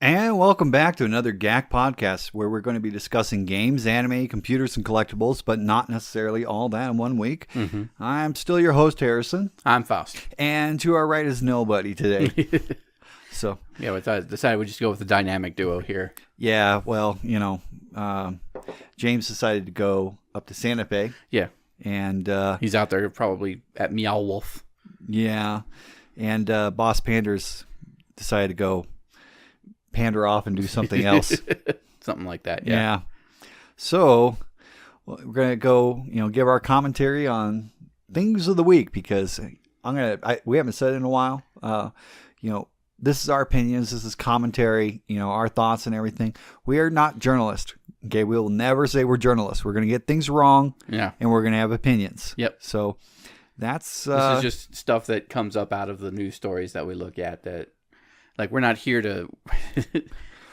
And welcome back to another GACC podcast where we're going to be discussing games, anime, computers, and collectibles, but not necessarily all that in 1 week. Mm-hmm. I'm still your host, Harrison. I'm Faust. And to our right is Nobody today. So yeah, we decided we'd just go with the dynamic duo here. Yeah, well, James decided to go up to Santa Fe. Yeah. And he's out there probably at Meow Wolf. Yeah. And Boss Panders decided to go pander off and do something else. Something like that, yeah. So we're going to go, give our commentary on things of the week because we haven't said it in a while. This is our opinions. This is commentary, our thoughts and everything. We are not journalists. Okay. We will never say we're journalists. We're going to get things wrong. Yeah. And we're going to have opinions. Yep. So that's, this is just stuff that comes up out of the news stories that we look at that, like, we're not here to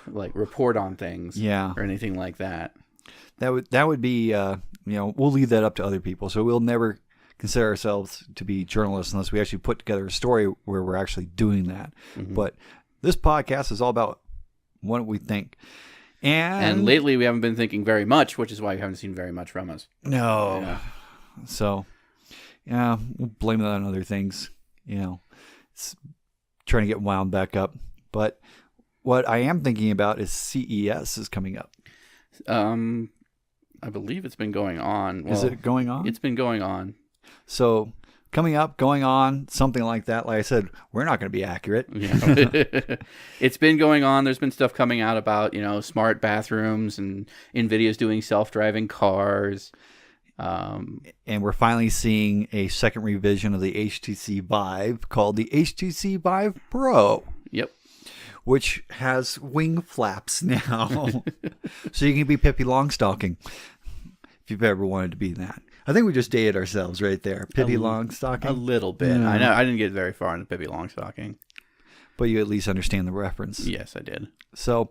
like report on things or anything like that. That would be, we'll leave that up to other people. So we'll never consider ourselves to be journalists unless we actually put together a story where we're actually doing that. Mm-hmm. But this podcast is all about what we think. And lately we haven't been thinking very much, which is why you haven't seen very much from us. No. Yeah. So, we'll blame that on other things. It's trying to get wound back up. But what I am thinking about is CES is coming up. I believe it's been going on. Is it going on? It's been going on. So coming up, going on, something like that. Like I said, we're not going to be accurate. Yeah. It's been going on. There's been stuff coming out about, smart bathrooms and NVIDIA's doing self-driving cars. And we're finally seeing a second revision of the HTC Vive called the HTC Vive Pro. Yep. Which has wing flaps now. So you can be Pippi Longstocking if you've ever wanted to be that. I think we just dated ourselves right there. Pippi Longstocking. A little bit. I know. I didn't get very far into Pippi Longstocking. But you at least understand the reference. Yes, I did. So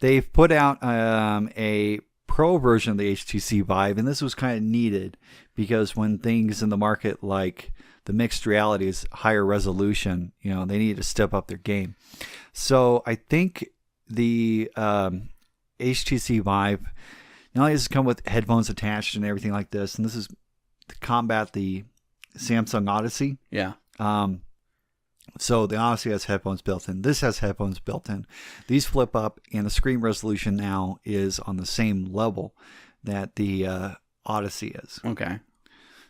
they've put out a Pro version of the HTC Vive, and this was kind of needed because when things in the market like the mixed reality is higher resolution, they need to step up their game. So I think the HTC Vive not only does it come with headphones attached and everything like this, and this is to combat the Samsung Odyssey. Yeah. So the Odyssey has headphones built in. This has headphones built in. These flip up, and the screen resolution now is on the same level that the Odyssey is. Okay.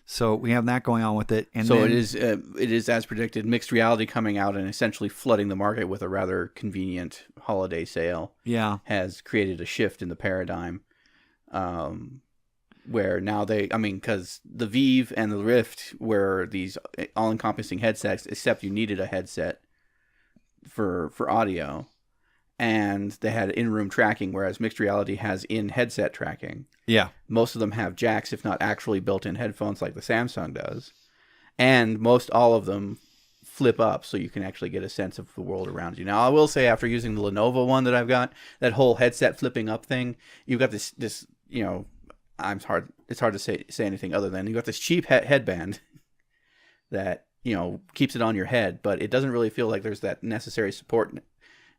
So we have that going on with it. And so it is as predicted, mixed reality coming out and essentially flooding the market with a rather convenient holiday sale. Yeah. Has created a shift in the paradigm. Where now because the Vive and the Rift were these all-encompassing headsets, except you needed a headset for audio, and they had in-room tracking, whereas mixed reality has in-headset tracking. Yeah. Most of them have jacks, if not actually built-in headphones like the Samsung does, and most all of them flip up so you can actually get a sense of the world around you. Now, I will say, after using the Lenovo one that I've got, that whole headset flipping up thing, you've got this it's hard to say anything other than you got this cheap headband that keeps it on your head, but it doesn't really feel like there's that necessary support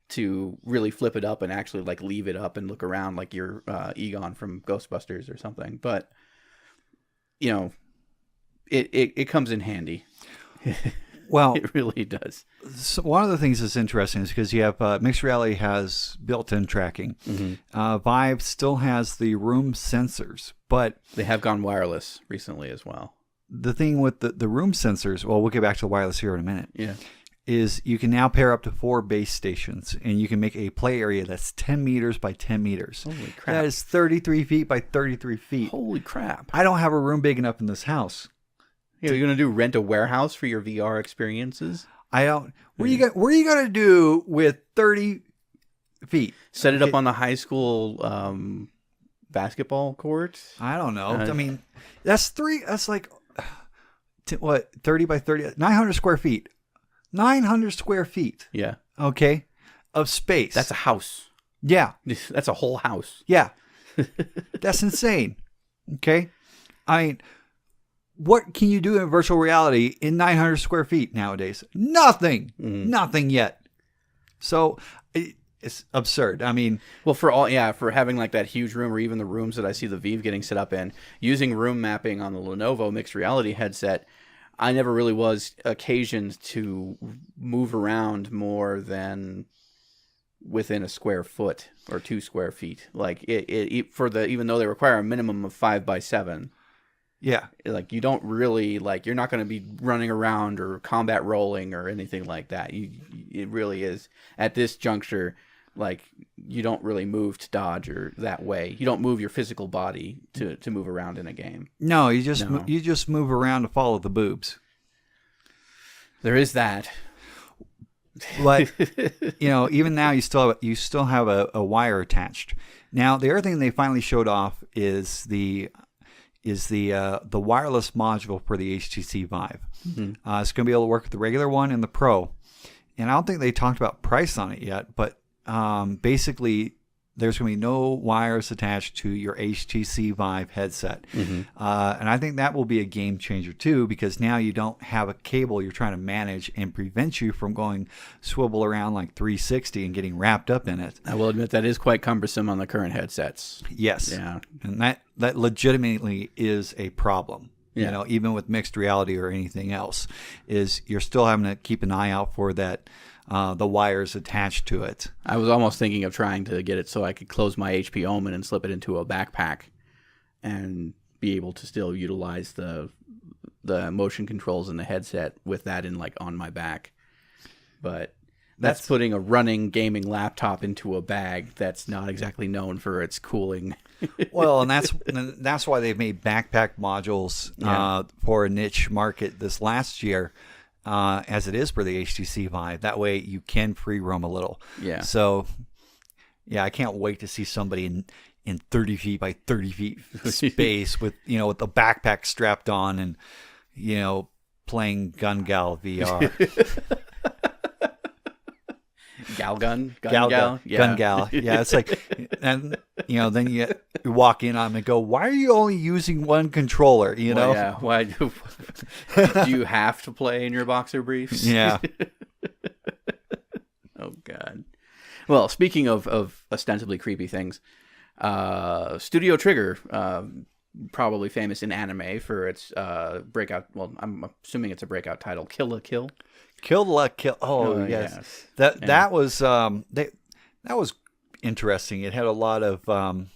to really flip it up and actually like leave it up and look around like you're Egon from Ghostbusters or something. But it comes in handy. Well, it really does. So one of the things that's interesting is because you have mixed reality has built-in tracking. Mm-hmm. Vive still has the room sensors, but they have gone wireless recently as well. The thing with the room sensors, well, we'll get back to the wireless here in a minute. Yeah, is you can now pair up to 4 base stations, and you can make a play area that's 10 meters by 10 meters. Holy crap! That is 33 feet by 33 feet. Holy crap! I don't have a room big enough in this house. Yeah, you're gonna rent a warehouse for your VR experiences? I don't. What are you gonna do with 30 feet? Set it up on the high school basketball court? I don't know. I mean, that's like what, 30 by 30, 900 square feet. 900 square feet. Yeah. Okay. Of space. That's a house. Yeah. That's a whole house. Yeah. That's insane. Okay. I mean, what can you do in virtual reality in 900 square feet nowadays? Nothing. Mm-hmm. Nothing yet. So it's absurd. I mean, Well, for having like that huge room, or even the rooms that I see the Vive getting set up in, using room mapping on the Lenovo mixed reality headset, I never really was occasioned to move around more than within a square foot or 2 square feet. Like even though they require a minimum of 5x7. yeah. Like you don't really you're not going to be running around or combat rolling or anything like that. It really is at this juncture, like you don't really move to dodge or that way. You don't move your physical body to move around in a game. No, you just move around to follow the boobs. There is that. But even now you still have a wire attached. Now the other thing they finally showed off is the wireless module for the HTC Vive. Mm-hmm. It's going to be able to work with the regular one and the Pro. And I don't think they talked about price on it yet, but basically there's going to be no wires attached to your HTC Vive headset. Mm-hmm. And I think that will be a game changer too, because now you don't have a cable you're trying to manage and prevent you from going swivel around like 360 and getting wrapped up in it. I will admit that is quite cumbersome on the current headsets. Yes. Yeah. And that legitimately is a problem. Yeah. Even with mixed reality or anything else, is you're still having to keep an eye out for that, the wires attached to it. I was almost thinking of trying to get it so I could close my HP Omen and slip it into a backpack and be able to still utilize the motion controls in the headset with that on my back. But that's putting a running gaming laptop into a bag that's not exactly known for its cooling. Well, and that's why they've made backpack modules for a niche market this last year, as it is for the HTC Vive. That way you can free roam a little. Yeah. So, yeah, I can't wait to see somebody in 30 feet by 30 feet space with with the backpack strapped on and playing Gun Gal VR. Gun Gal. Yeah, it's like, and then you walk in on them and go, why are you only using one controller? Well, yeah. Why do you have to play in your boxer briefs? Yeah. Oh God. Well, speaking of ostensibly creepy things, Studio Trigger, probably famous in anime for its breakout. Well, I'm assuming it's a breakout title, Kill la Kill. Kill la Kill. Oh yes. That was that was interesting. It had a lot of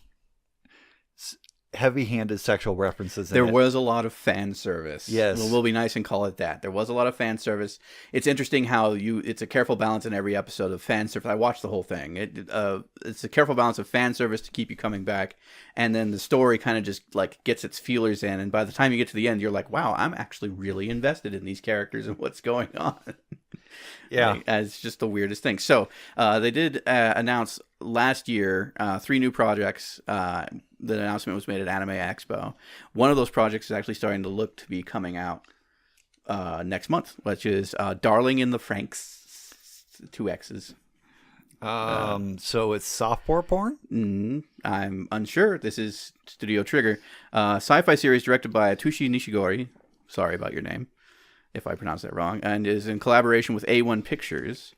heavy-handed sexual references in there it. was a lot of fan service. Yes. We'll be nice and call it that. There was a lot of fan service. It's interesting how it's a careful balance in every episode of fan service. I watched the whole thing. It's a careful balance of fan service to keep you coming back, and then the story kind of just gets its feelers in, and by the time you get to the end, you're like, wow, I'm actually really invested in these characters and what's going on. Yeah. It's just the weirdest thing. So they did announce last year 3 new projects. The announcement was made at Anime Expo. One of those projects is actually starting to look to be coming out next month, which is Darling in the Franxx, 2 X's. So it's softcore porn? I'm unsure. This is Studio Trigger. Sci-fi series directed by Atsushi Nishigori. Sorry about your name, if I pronounced that wrong. And is in collaboration with A1 Pictures.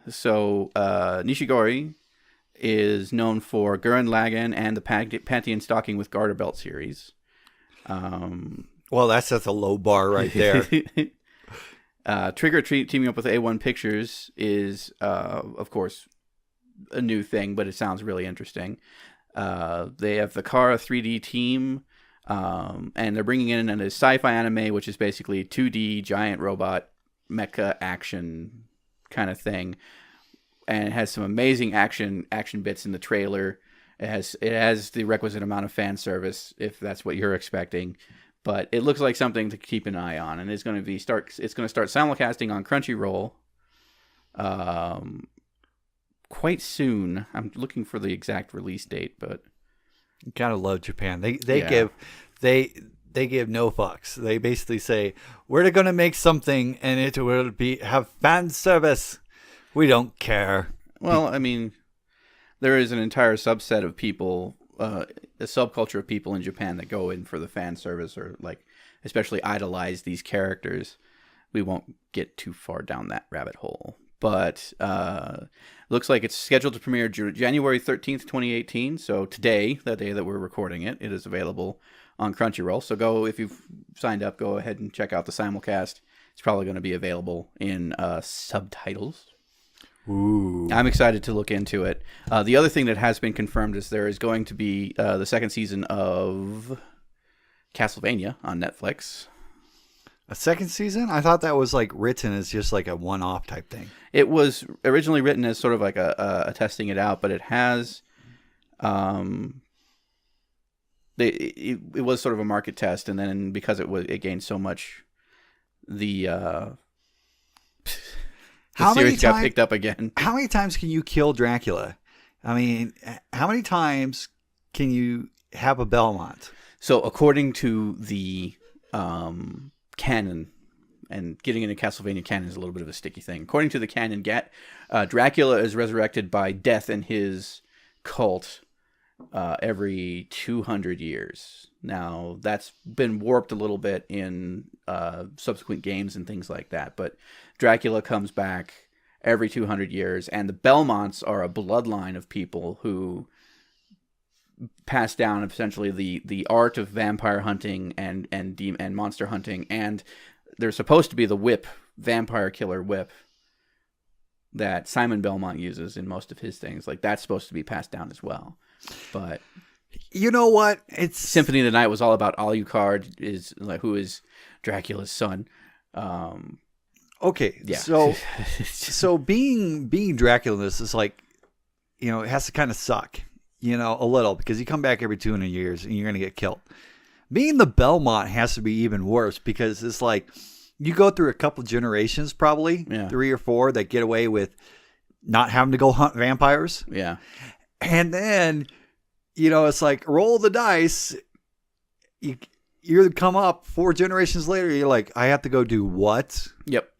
So Nishigori is known for Gurren Lagann and the Pantheon Stalking with Garter Belt series. Well, that's a low bar right there. Trigger teaming up with A1 Pictures is, of course, a new thing, but it sounds really interesting. They have the Kara 3D team, and they're bringing in a sci-fi anime, which is basically 2D giant robot mecha action kind of thing. And it has some amazing action bits in the trailer. It has the requisite amount of fan service, if that's what you're expecting. But it looks like something to keep an eye on, and it's going to start simulcasting on Crunchyroll quite soon. I'm looking for the exact release date, but Gotta love Japan. They give no fucks. They basically say, we're going to make something and it will have fan service. We don't care. Well, I mean, there is an entire subset of people, a subculture of people in Japan that go in for the fan service or especially idolize these characters. We won't get too far down that rabbit hole. but looks like it's scheduled to premiere January 13th, 2018. So today, the day that we're recording it, it is available on Crunchyroll. So go, if you've signed up, go ahead and check out the simulcast. It's probably going to be available in subtitles. Ooh. I'm excited to look into it. The other thing that has been confirmed is there is going to be the second season of Castlevania on Netflix. A second season? I thought that was like written as just like a one-off type thing. It was originally written as sort of like a testing it out, but it has, it was sort of a market test, and then because it gained so much, the series got picked up again. How many times can you kill Dracula? I mean, how many times can you have a Belmont? So according to the canon, and getting into Castlevania canon is a little bit of a sticky thing. According to the canon, Dracula is resurrected by death in his cult every 200 years. Now, that's been warped a little bit in subsequent games and things like that, but Dracula comes back every 200 years, and the Belmonts are a bloodline of people who pass down essentially the art of vampire hunting and monster hunting, and there's supposed to be the whip, vampire killer whip, that Simon Belmont uses in most of his things. Like, that's supposed to be passed down as well. But you know what? It's Symphony of the Night was all about Alucard, who is Dracula's son. Okay, yeah. So being Dracula, this is like, it has to kind of suck, a little, because you come back every 200 years and you're gonna get killed. Being the Belmont has to be even worse, because it's like you go through a couple generations, probably 3 or 4, that get away with not having to go hunt vampires. Yeah. And then, it's like, roll the dice. You come up 4 generations later, you're like, I have to go do what? Yep.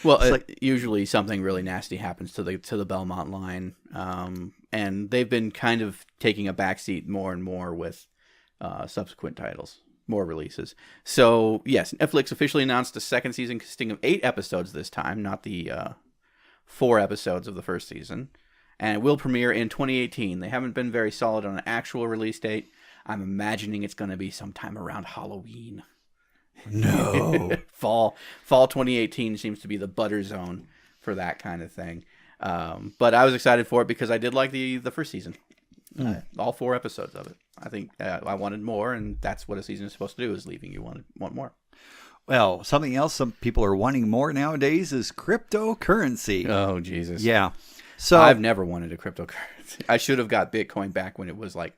Well, usually something really nasty happens to the Belmont line. And they've been kind of taking a backseat more and more with subsequent titles, more releases. So, yes, Netflix officially announced a second season consisting of 8 episodes this time, not the 4 episodes of the first season. And it will premiere in 2018. They haven't been very solid on an actual release date. I'm imagining it's going to be sometime around Halloween. No. Fall 2018 seems to be the butter zone for that kind of thing. But I was excited for it because I did like the first season. All 4 episodes of it. I think I wanted more, and that's what a season is supposed to do, is leaving you want more. Well, something else some people are wanting more nowadays is cryptocurrency. Oh, Jesus. Yeah. So I've never wanted a cryptocurrency. I should have got Bitcoin back when it was like,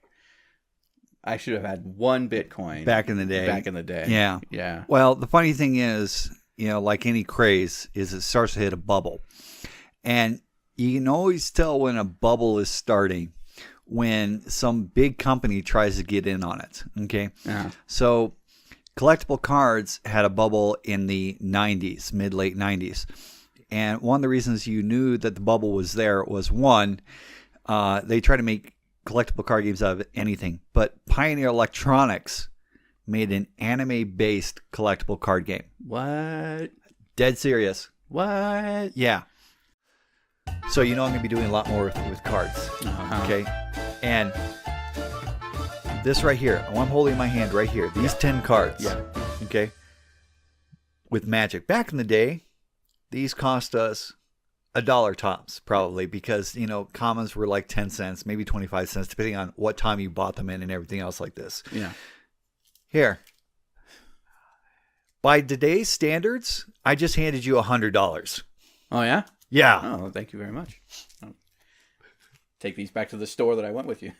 I should have had 1 Bitcoin. Back in the day. Yeah. Yeah. Well, the funny thing is, like any craze, is it starts to hit a bubble. And you can always tell when a bubble is starting when some big company tries to get in on it. Okay. Yeah. So collectible cards had a bubble in the 90s, late 90s. And one of the reasons you knew that the bubble was there was, one, they try to make collectible card games out of anything. But Pioneer Electronics made an anime-based collectible card game. What? Dead serious. What? Yeah. So I'm going to be doing a lot more with cards. Uh-huh. Okay? And this right here, I'm holding in my hand right here, these 10 cards. Yeah. Okay? With Magic. Back in the day, these cost us $1 tops, probably, because, commons were like 10 cents, maybe 25 cents, depending on what time you bought them in and everything else like this. Yeah. Here. By today's standards, I just handed you $100. Oh, yeah? Yeah. Oh, thank you very much. Take these back to the store that I went with you.